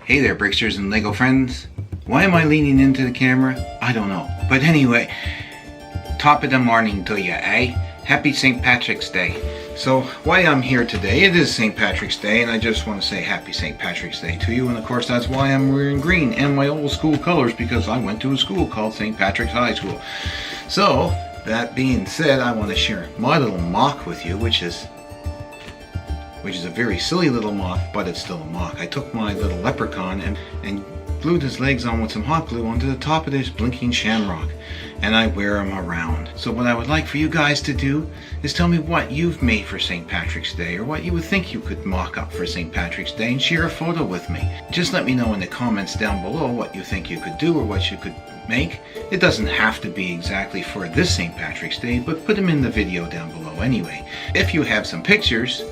Hey there, Bricksters and Lego friends. Why am I leaning into the camera? I don't know. But anyway, top of the morning to you, eh? Happy St. Patrick's Day. So, why I'm here today, it is St. Patrick's Day, and I just want to say Happy St. Patrick's Day to you. And of course, that's why I'm wearing green and my old school colors, because I went to a school called St. Patrick's High School. So, that being said, I want to share my little mock with you, which is a very silly little mock, but it's still a mock. I took my little leprechaun and glued his legs on with some hot glue onto the top of this blinking shamrock, and I wear him around. So what I would like for you guys to do is tell me what you've made for St. Patrick's Day, or what you would think you could mock up for St. Patrick's Day, and share a photo with me. Just let me know in the comments down below what you think you could do or what you could make. It doesn't have to be exactly for this St. Patrick's Day, but put them in the video down below anyway. If you have some pictures,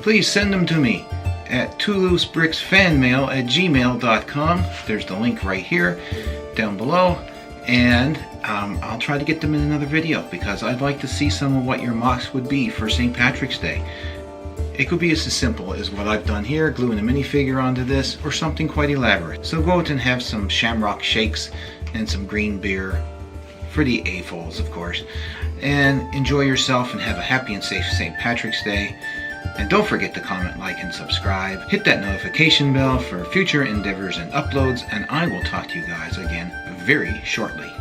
please send them to me at twoloosebricksfanmail@gmail.com. There's the link right here down below, and I'll try to get them in another video, because I'd like to see some of what your mocks would be for St. Patrick's Day. It could be as simple as what I've done here, gluing a minifigure onto this, or something quite elaborate. So go out and have some shamrock shakes and some green beer, for the AFOLs of course, and enjoy yourself and have a happy and safe St. Patrick's Day. And don't forget to comment, like, and subscribe. Hit that notification bell for future endeavors and uploads, and I will talk to you guys again very shortly.